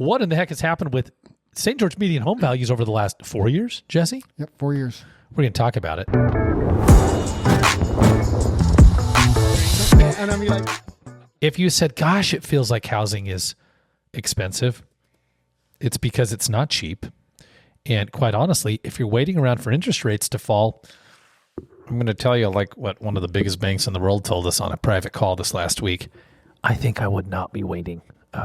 what in the heck has happened with St. George median home values over the last 4 years, Jesse? Yep, 4 years. We're going to talk about it. And I mean, like, If you said, gosh, it feels like housing is expensive, it's because it's not cheap. And quite honestly, if you're waiting around for interest rates to fall, I'm going to tell you like what one of the biggest banks in the world told us on a private call this last week. I think I would not be waiting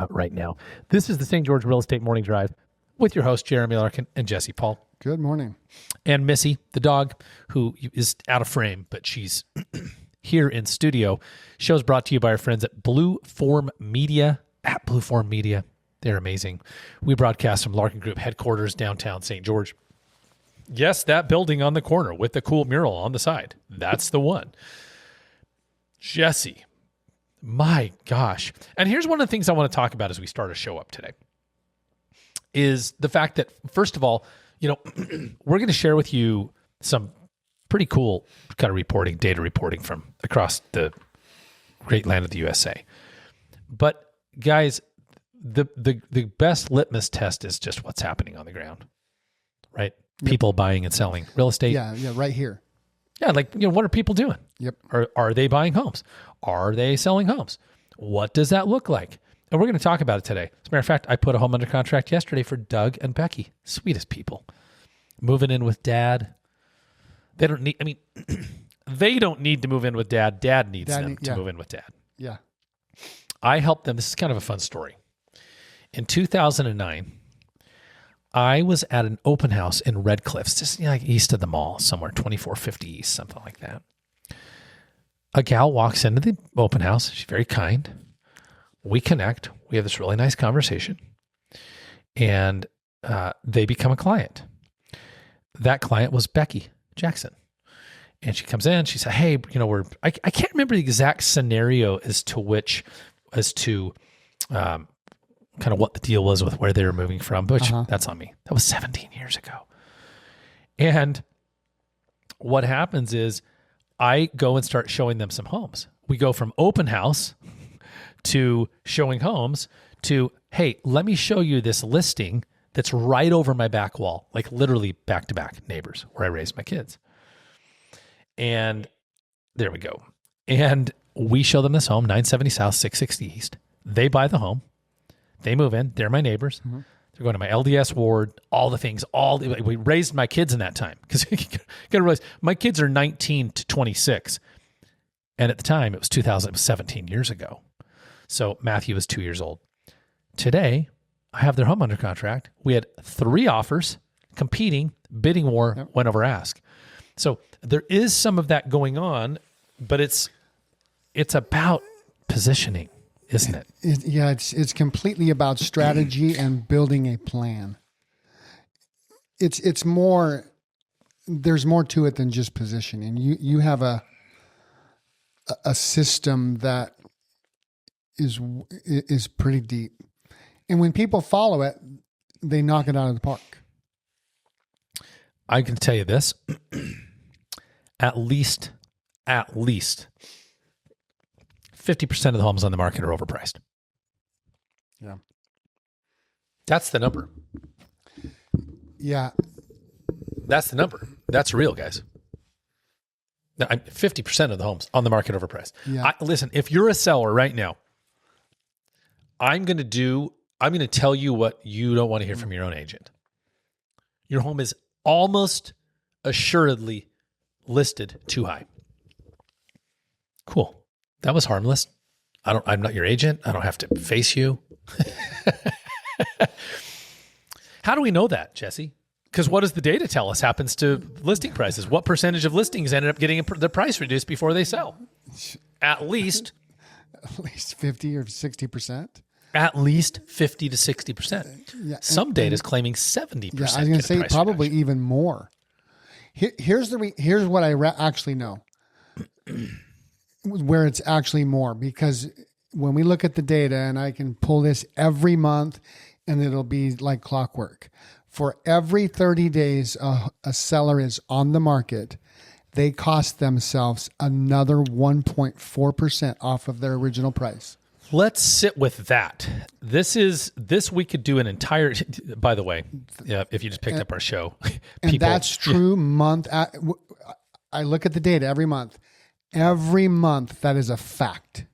right now. This is the St. George Real Estate Morning Drive with your host, Jeremy Larkin and Jesse Paul. good morning. And Missy, the dog, who is out of frame, but she's here in studio. Show is brought to you by our friends at Blue Form Media. At Blue Form Media. They're amazing. We broadcast from Larkin Group headquarters downtown St. George. Yes, that building on the corner with the cool mural on the side. That's the one. Jesse, my gosh. And here's one of the things I want to talk about as we start a show up today is the fact that, first of all, you know, we're going to share with you some pretty cool kind of reporting, data reporting from across the great land of the USA. But guys, the best litmus test is just what's happening on the ground, right? Yep. People buying and selling real estate. Yeah, right here. Yeah, like, you know, what are people doing? Yep. Are they buying homes? Are they selling homes? What does that look like? And we're going to talk about it today. As a matter of fact, I put a home under contract yesterday for Doug and Becky. Sweetest people. Moving in with Dad. They don't need, I mean, they don't need to move in with Dad. Dad needs them to move in with Dad. Yeah. I helped them. This is kind of a fun story. In 2009, I was at an open house in Red Cliffs, just like east of the mall, somewhere 2450 East, something like that. A gal walks into the open house. She's very kind. We connect. We have this really nice conversation. And they become a client. That client was Becky Jackson. And she comes in. She said, hey, you know, I can't remember the exact scenario as to kind of what the deal was with where they were moving from, but that's on me. That was 17 years ago. And what happens is I go and start showing them some homes. We go from open house to showing homes to, hey, let me show you this listing that's right over my back wall, like literally back to back neighbors where I raised my kids. And there we go. And we show them this home, 970 South, 660 East. They buy the home. They move in. They're my neighbors. Mm-hmm. They're going to my LDS ward, all the things. We raised my kids in that time. Because you got to realize, my kids are 19 to 26. And at the time, it was 2000. It was 17 years ago. So Matthew was 2 years old. Today, I have their home under contract. We had 3 offers, competing, bidding war, went over ask. So there is some of that going on, but it's about positioning, isn't it? It's completely about strategy and building a plan. It's more. There's more to it than just positioning. You have a system that is pretty deep, and when people follow it, they knock it out of the park. I can tell you this: at least 50% of the homes on the market are overpriced. Yeah. That's the number. Yeah. That's the number. That's real, guys. 50% of the homes on the market overpriced. Yeah. Listen, if you're a seller right now, I'm going to tell you what you don't want to hear from your own agent. Your home is almost assuredly listed too high. Cool. That was harmless. I'm not your agent. I don't have to face you. How do we know that, Jesse? Because what does the data tell us happens to listing prices? What percentage of listings ended up getting the price reduced before they sell? At least 50 or 60%. At least 50 to 60%. Yeah, Some data is claiming 70%. Yeah, I was going to say probably reduction. Even more. Here's what I actually know. Where it's actually more, because when we look at the data, and I can pull this every month and it'll be like clockwork. For every 30 days a seller is on the market, they cost themselves another 1.4% off of their original price. Let's sit with that. This we could do an entire, by the way, if you just picked up our show. And that's true month. I look at the data every month. Every month, that is a fact.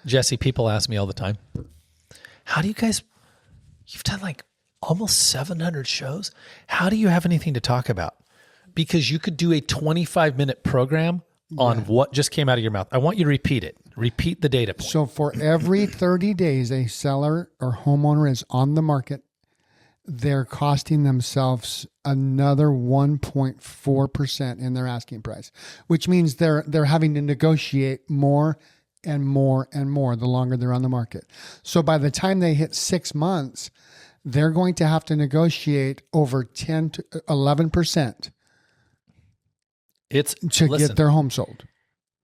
Jesse, people ask me all the time, how do you guys, you've done like almost 700 shows. How do you have anything to talk about? Because you could do a 25-minute program on what just came out of your mouth. I want you to repeat it. Repeat the data point. So for every 30 days a seller or homeowner is on the market, they're costing themselves another 1.4% in their asking price, which means they're having to negotiate more and more and more the longer they're on the market. So by the time they hit 6 months, they're going to have to negotiate over 10 to 11% get their home sold.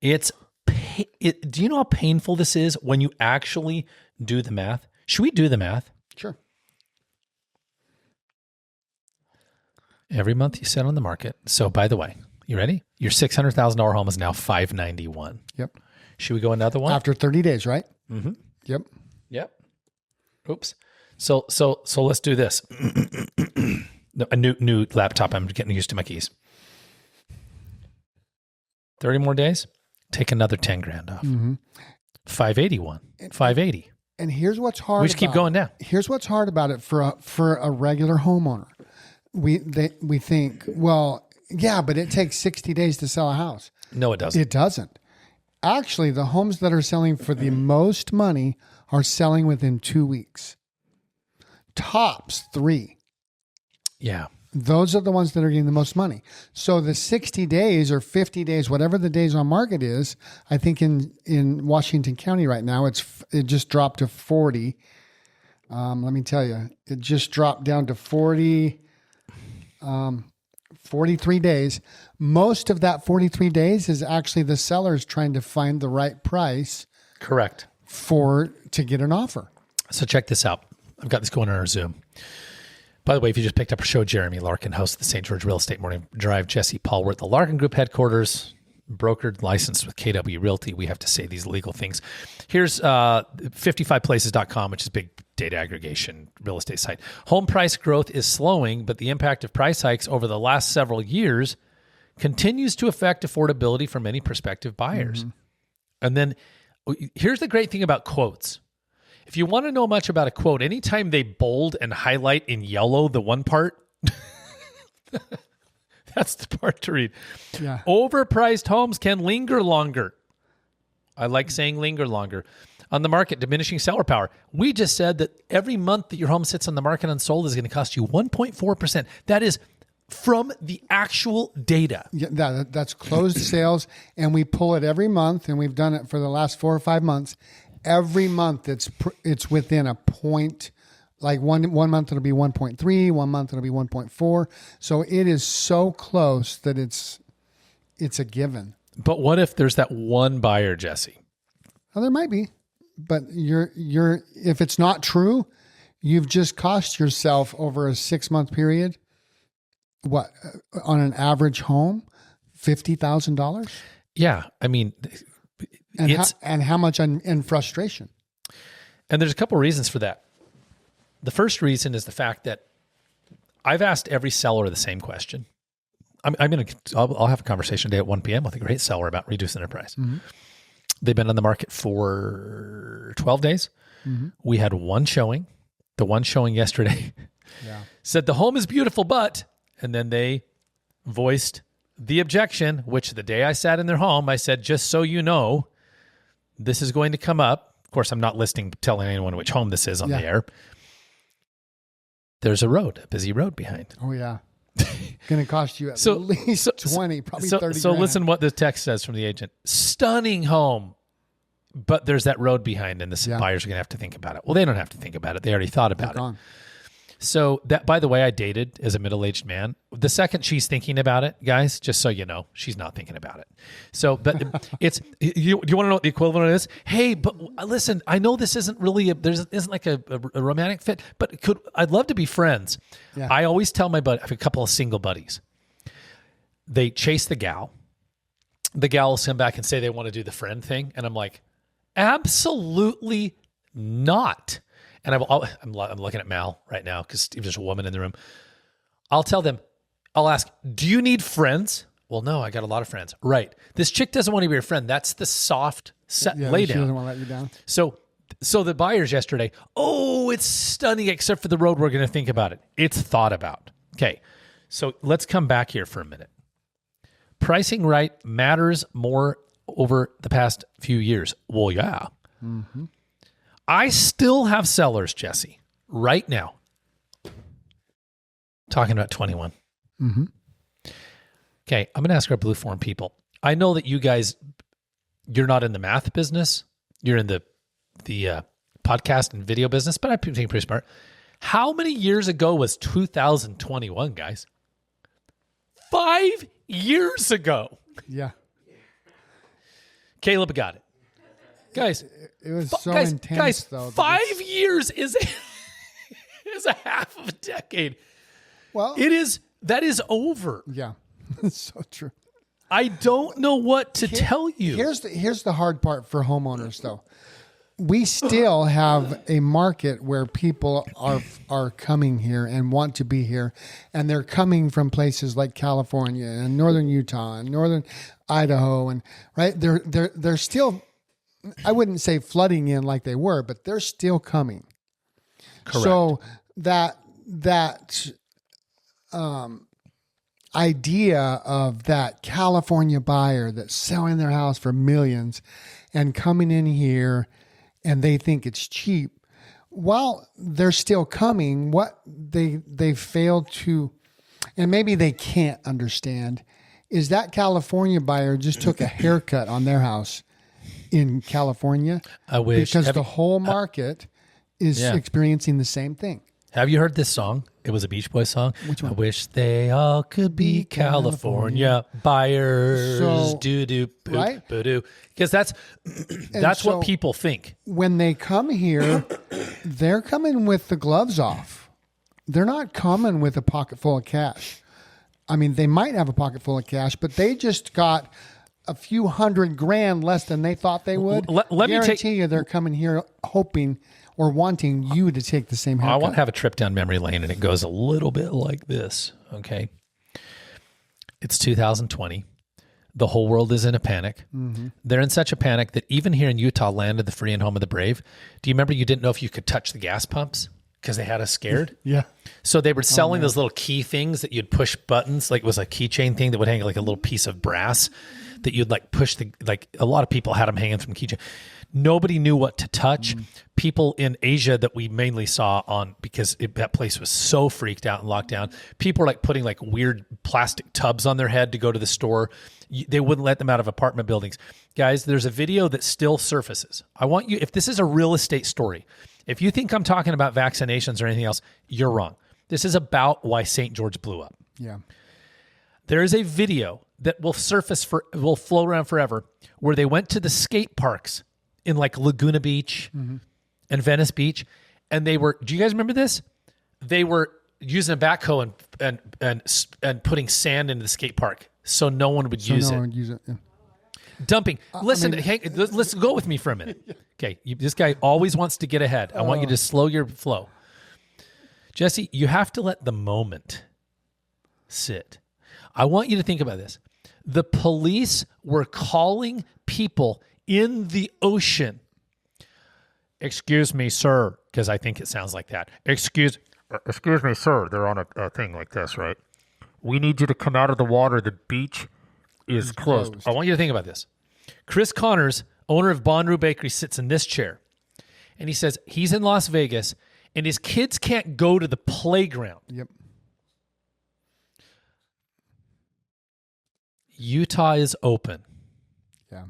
Do you know how painful this is when you actually do the math? Should we do the math? Sure. Every month you sit on the market. So by the way, you ready? Your $600,000 home is now $591. Yep. Should we go another one? After 30 days, right? Mm-hmm. Yep. Oops. So let's do this. A new laptop. I'm getting used to my keys. 30 more days. Take another 10 grand off. Mm-hmm. 581. 580. And here's what's hard. We just keep going down. Here's what's hard about it for a regular homeowner. We think, well, yeah, but it takes 60 days to sell a house. No, it doesn't. It doesn't. Actually, the homes that are selling for the most money are selling within 2 weeks. Tops 3. Yeah. Those are the ones that are getting the most money. So the 60 days or 50 days, whatever the days on market is, I think in Washington County right now, it just dropped to 40. Let me tell you, it just dropped down to 40, 43 days. Most of that 43 days is actually the sellers trying to find the right price. Correct. To get an offer. So check this out. I've got this going on our Zoom. By the way, if you just picked up our show, Jeremy Larkin, host of the St. George Real Estate Morning Drive, Jesse Paul, we're at the Larkin Group headquarters, brokered, licensed with KW Realty. We have to say these legal things. Here's 55places.com, which is a big data aggregation real estate site. Home price growth is slowing, but the impact of price hikes over the last several years continues to affect affordability for many prospective buyers. Mm-hmm. And then here's the great thing about quotes. If you want to know much about a quote, anytime they bold and highlight in yellow the one part, that's the part to read. Yeah. Overpriced homes can linger longer. I like saying linger longer. On the market, diminishing seller power. We just said that every month that your home sits on the market unsold is going to cost you 1.4%. That is from the actual data. Yeah, that's closed sales, and we pull it every month, and we've done it for the last 4 or 5 months. Every month it's within a point. Like one month it'll be 1.3, 1 month it'll be 1.4. So it is so close that it's a given. But what if there's that one buyer, Jesse? Well, there might be, but you're if it's not true, you've just cost yourself over a 6-month period. What on an average home, $50,000? Yeah, I mean. And how much in frustration? And there's a couple of reasons for that. The first reason is the fact that I've asked every seller the same question. I'll have a conversation today at 1 p.m. with a great seller about reducing their price. Mm-hmm. They've been on the market for 12 days. Mm-hmm. We had one showing. The one showing yesterday said the home is beautiful, but, and then they voiced the objection, which the day I sat in their home, I said, just so you know, this is going to come up. Of course, I'm not telling anyone which home this is on the air. There's a busy road behind. Oh, yeah. Going to cost you at least 20, probably 30 So grand. Listen what the text says from the agent. Stunning home, but there's that road behind, and the buyers are going to have to think about it. Well, they don't have to think about it. They already thought about it. So that, by the way, I dated as a middle-aged man. The second she's thinking about it, guys, just so you know, she's not thinking about it. So, but do you want to know what the equivalent is? Hey, but listen, I know this isn't really isn't like a romantic fit, but I'd love to be friends. Yeah. I always tell my buddy, I have a couple of single buddies. They chase the gal. The gal will come back and say they want to do the friend thing, and I'm like, absolutely not. And I'm looking at Mal right now because there's a woman in the room. I'll ask, do you need friends? Well, no, I got a lot of friends. Right. This chick doesn't want to be your friend. That's the soft lay down. She doesn't want to let you down. So the buyers yesterday, oh, it's stunning except for the road. We're going to think about it. It's thought about. Okay. So let's come back here for a minute. Pricing right matters more over the past few years. Well, yeah. Mm-hmm. I still have sellers, Jesse, right now. Talking about 21. Mm-hmm. Okay, I'm going to ask our Blue Form people. I know that you guys, you're not in the math business. You're in the podcast and video business, but I think pretty smart. How many years ago was 2021, guys? 5 years ago. Yeah. Caleb got it. Guys, it was so intense, though. 5 years is a half of a decade. Well, that is over. Yeah, it's so true. I don't know what to tell you. Here's the hard part for homeowners, though. We still have a market where people are coming here and want to be here, and they're coming from places like California and northern Utah and northern Idaho, and right. They're still, I wouldn't say flooding in like they were, but they're still coming. Correct. So that idea of that California buyer that's selling their house for millions and coming in here and they think it's cheap, while they're still coming, what they fail to, and maybe they can't understand, is that California buyer just took a haircut on their house in California. I wish. Because the whole market is experiencing the same thing. Have you heard this song? It was a Beach Boys song. Which one? I wish they all could be California buyers. So, Do right? boo-doo. Because that's what people think. When they come here, they're coming with the gloves off. They're not coming with a pocket full of cash. I mean, they might have a pocket full of cash, but they just got a few $100,000 less than they thought they would. Let me guarantee you they're coming here hoping or wanting you to take the same haircut. I want to have a trip down memory lane, and it goes a little bit like this, okay? It's 2020. The whole world is in a panic. Mm-hmm. They're in such a panic that even here in Utah, land of the free and home of the brave, do you remember you didn't know if you could touch the gas pumps because they had us scared? Yeah. So they were selling those little key things that you'd push buttons, like it was a keychain thing that would hang like a little piece of brass that you'd like push a lot of people had them hanging from keychain. Nobody knew what to touch. People in Asia that we mainly saw because that place was so freaked out and locked down. People were like putting like weird plastic tubs on their head to go to the store. They wouldn't let them out of apartment buildings. Guys, there's a video that still surfaces. I want you, if this is a real estate story, if you think I'm talking about vaccinations or anything else, you're wrong. This is about why St. George blew up. Yeah. There is a video that will will flow around forever where they went to the skate parks in like Laguna Beach and Venice Beach. And do you guys remember this? They were using a backhoe and putting sand into the skate park so no one would use it. Yeah. Dumping. Listen, let's go with me for a minute. Okay. This guy always wants to get ahead. I want you to slow your flow. Jesse, you have to let the moment sit. I want you to think about this. The police were calling people in the ocean. Excuse me, sir, because I think it sounds like that. Excuse me, sir. They're on a thing like this, right? We need you to come out of the water. The beach is closed. I want you to think about this. Chris Connors, owner of Bonnaroo Bakery, sits in this chair, and he says he's in Las Vegas, and his kids can't go to the playground. Yep. Utah is open. Yeah.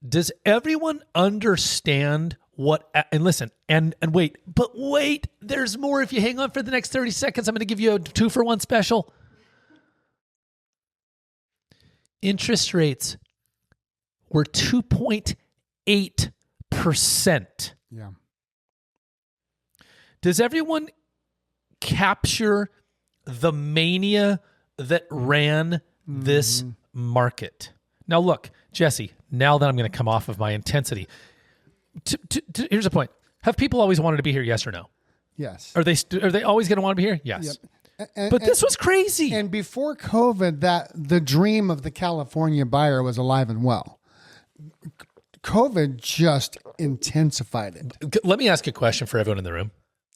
Does everyone understand what, and listen, and wait, there's more. If you hang on for the next 30 seconds, I'm going to give you a 2-for-1 special. Interest rates were 2.8%. Yeah. Does everyone capture the mania that ran this market? Now look, Jesse, now that I'm going to come off of my intensity, here's the point. Have people always wanted to be here? Yes or no? Yes. Are they always going to want to be here? Yes. Yep. But this was crazy. And before COVID, that the dream of the California buyer was alive and well. COVID just intensified it. Let me ask a question for everyone in the room.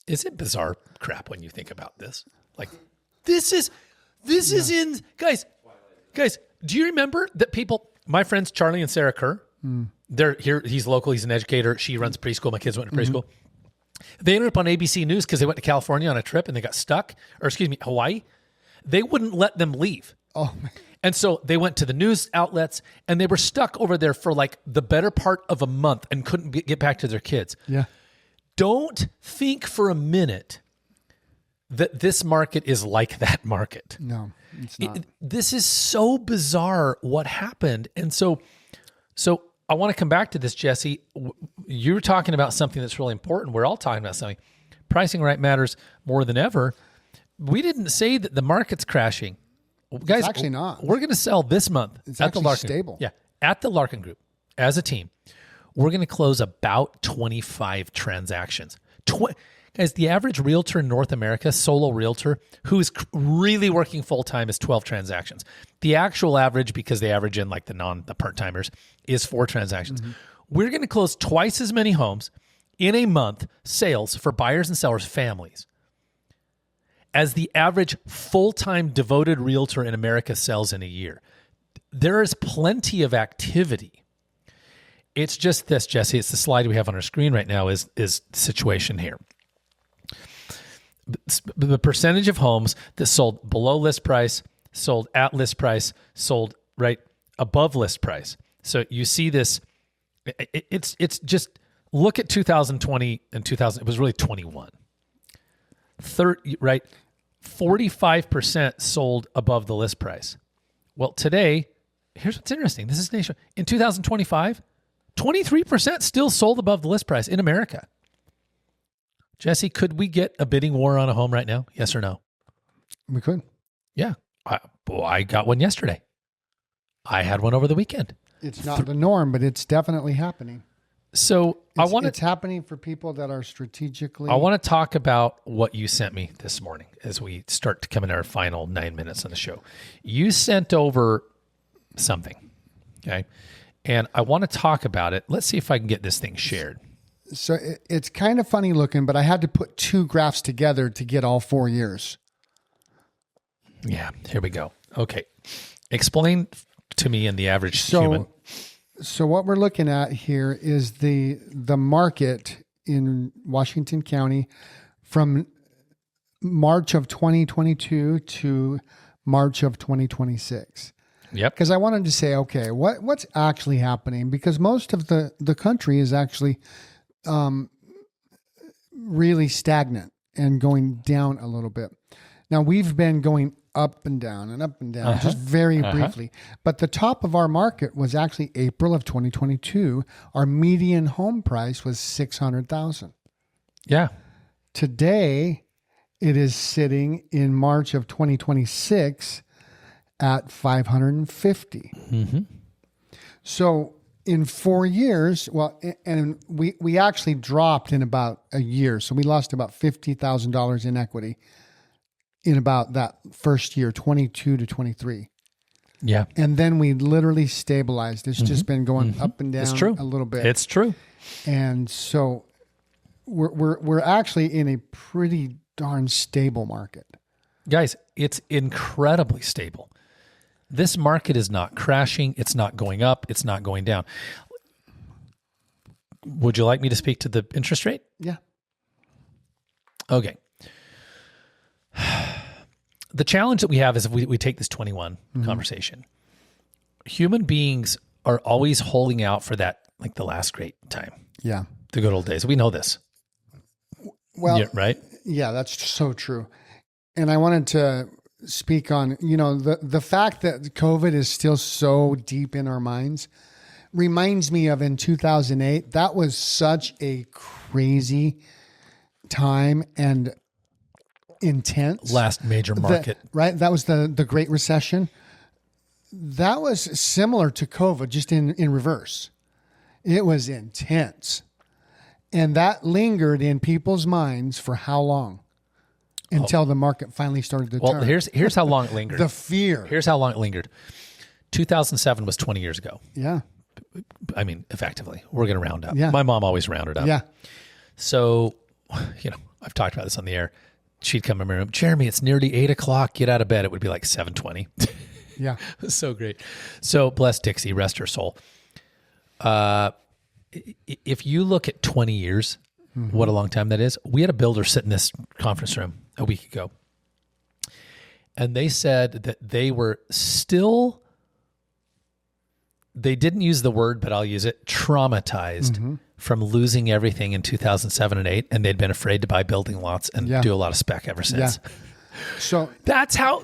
Is it bizarre crap when you think about this? Like, this is in guys, do you remember that people, my friends Charlie and Sarah Kerr, they're here, he's local, he's an educator, she runs preschool, my kids went to preschool. They ended up on ABC News because they went to California on a trip and they got stuck, or excuse me, Hawaii. They wouldn't let them leave. Oh, man. And so they went to the news outlets and they were stuck over there for like the better part of a month and couldn't get back to their kids. Yeah. Don't think for a minute that this market is like that market. No, it's not. This is so bizarre what happened. And so I want to come back to this, Jesse. You're talking about something that's really important. We're all talking about something. Pricing right matters more than ever. We didn't say that the market's crashing. Guys, it's actually not. We're going to sell this month it's at the Larkin stable. Group. Yeah, at the Larkin Group as a team. We're going to close about 25 transactions. Guys, the average realtor in North America, solo realtor, who is really working full-time is 12 transactions. The actual average, because they average in like the part-timers, is 4 transactions. Mm-hmm. We're going to close twice as many homes in a month, sales for buyers and sellers, families, as the average full-time devoted realtor in America sells in a year. There is plenty of activity. It's just this, Jesse. It's the slide we have on our screen right now is the situation here. The percentage of homes that sold below list price, sold at list price, sold right above list price. So you see this. It's just look at 2020 and 2000. It was really 21. 45% sold above the list price. Well, today, here's what's interesting. This is nation. In 2025, 23% still sold above the list price in America. Jesse, could we get a bidding war on a home right now? Yes or no? We could. Yeah. I got one yesterday. I had one over the weekend. It's not the norm, but it's definitely happening. So it's happening for people that are strategically. I want to talk about what you sent me this morning as we start to come in our final 9 minutes on the show. You sent over something, okay? And I want to talk about it. Let's see if I can get this thing shared. So it's kind of funny looking, but I had to put 2 graphs together to get all 4 years. Yeah, here we go. Okay. Explain to me and the average human. So what we're looking at here is the market in Washington County from March of 2022 to March of 2026. Yep. Because I wanted to say, okay, what's actually happening? Because most of the country is actually really stagnant and going down a little bit. Now, we've been going up and down, just very briefly. But the top of our market was actually April of 2022. Our median home price was $600,000. Yeah. Today, it is sitting in March of 2026 at $550,000. Mm-hmm. So in 4 years, and we actually dropped in about a year. So we lost about $50,000 in equity in about that first year, 22 to 23. Yeah. And then we literally stabilized. It's just been going up and down a little bit. It's true. And so we're actually in a pretty darn stable market. Guys, it's incredibly stable. This market is not crashing. It's not going up. It's not going down. Would you like me to speak to the interest rate? Yeah. Okay. The challenge that we have is if we take this 21 conversation, human beings are always holding out for that, like the last great time. Yeah. The good old days. We know this. Well, yeah, right? Yeah, that's so true. And I wanted to speak on, the fact that COVID is still so deep in our minds reminds me of in 2008. That was such a crazy time and intense. Last major market. Right? That was the Great Recession. That was similar to COVID, just in reverse. It was intense. And that lingered in people's minds for how long? Until the market finally started to turn. Well, here's how long it lingered. The fear. Here's how long it lingered. 2007 was 20 years ago. Yeah. I mean, effectively, we're going to round up. Yeah. My mom always rounded up. Yeah. So, I've talked about this on the air. She'd come in my room, Jeremy, it's nearly 8:00. Get out of bed. It would be like 7:20. Yeah. It was so great. So bless Dixie, rest her soul. If you look at 20 years, what a long time that is. We had a builder sit in this conference room a week ago, and they said that they were still, they didn't use the word, but I'll use it, traumatized from losing everything in 2007 and 8, and they'd been afraid to buy building lots and do a lot of spec ever since. Yeah. So that's how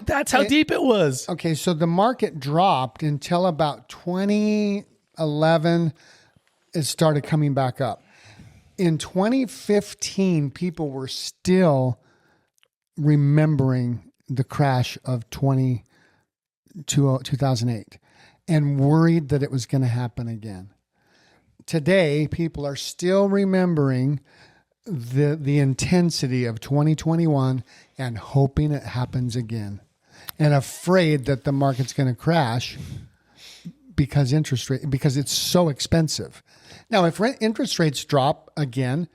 deep it was. Okay, so the market dropped until about 2011. It started coming back up. In 2015, people were still remembering the crash of 2008 and worried that it was going to happen again. Today, people are still remembering the intensity of 2021 and hoping it happens again, and afraid that the market's going to crash because it's so expensive. Now, if interest rates drop again,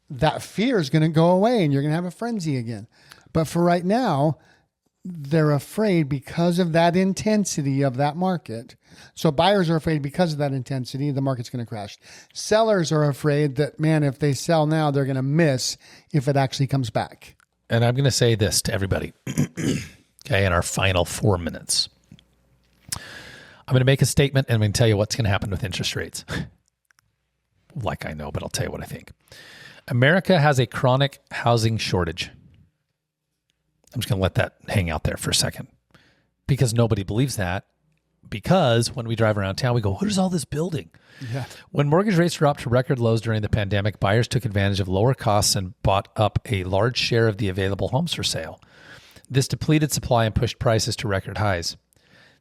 that fear is going to go away and you're going to have a frenzy again. But for right now, they're afraid because of that intensity of that market. So buyers are afraid because of that intensity, the market's going to crash. Sellers are afraid that, man, if they sell now, they're going to miss if it actually comes back. And I'm going to say this to everybody, okay, in our final 4 minutes. I'm going to make a statement and I'm going to tell you what's going to happen with interest rates. Like I know, but I'll tell you what I think. America has a chronic housing shortage. I'm just going to let that hang out there for a second because nobody believes that. Because when we drive around town, we go, what is all this building? Yeah. When mortgage rates dropped to record lows during the pandemic, buyers took advantage of lower costs and bought up a large share of the available homes for sale. This depleted supply and pushed prices to record highs.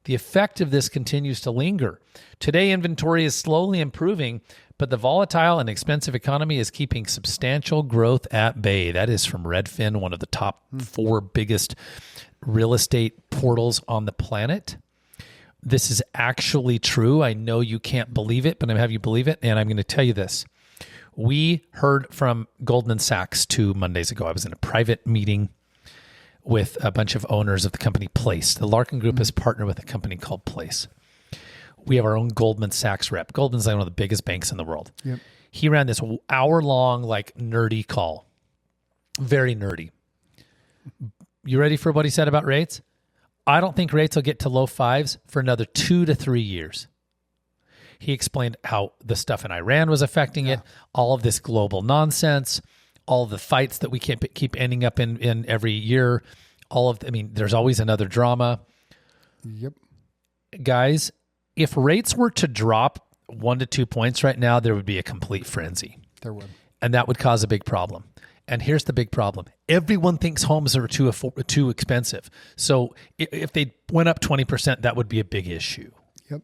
The effect of this continues to linger. Today, inventory is slowly improving, but the volatile and expensive economy is keeping substantial growth at bay. That is from Redfin, one of the top 4 biggest real estate portals on the planet. This is actually true. I know you can't believe it, but I'm going to have you believe it, and I'm going to tell you this. We heard from Goldman Sachs 2 Mondays ago. I was in a private meeting with a bunch of owners of the company Place. The Larkin Group has partnered with a company called Place. We have our own Goldman Sachs rep. Goldman's like one of the biggest banks in the world. Yep. He ran this hour-long, nerdy call. Very nerdy. You ready for what he said about rates? I don't think rates will get to low 5s for another 2 to 3 years. He explained how the stuff in Iran was affecting it, all of this global nonsense, all the fights that we can't keep ending up in every year. There's always another drama. Yep. Guys, if rates were to drop 1 to 2 points right now, there would be a complete frenzy. There would. And that would cause a big problem. And here's the big problem. Everyone thinks homes are too expensive. So if they went up 20%, that would be a big issue. Yep.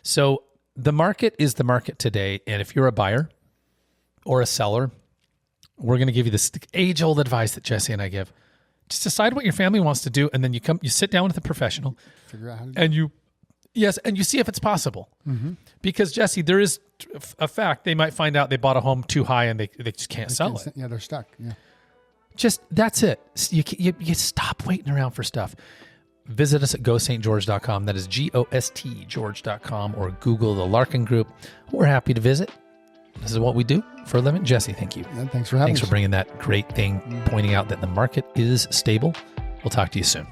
So the market is the market today. And if you're a buyer or a seller, we're going to give you this age-old advice that Jesse and I give. Just decide what your family wants to do, and then you sit down with a professional. Figure out how to do it. And you see if it's possible. Mm-hmm. Because, Jesse, there is a fact. They might find out they bought a home too high and they just can't sell it. Yeah, they're stuck. Yeah. That's it. You stop waiting around for stuff. Visit us at gostgeorge.com. That is GOST George.com, or Google the Larkin Group. We're happy to visit. This is what we do for a living. Jesse, thank you. Yeah, thanks for having us. Thanks for bringing that great thing, pointing out that the market is stable. We'll talk to you soon.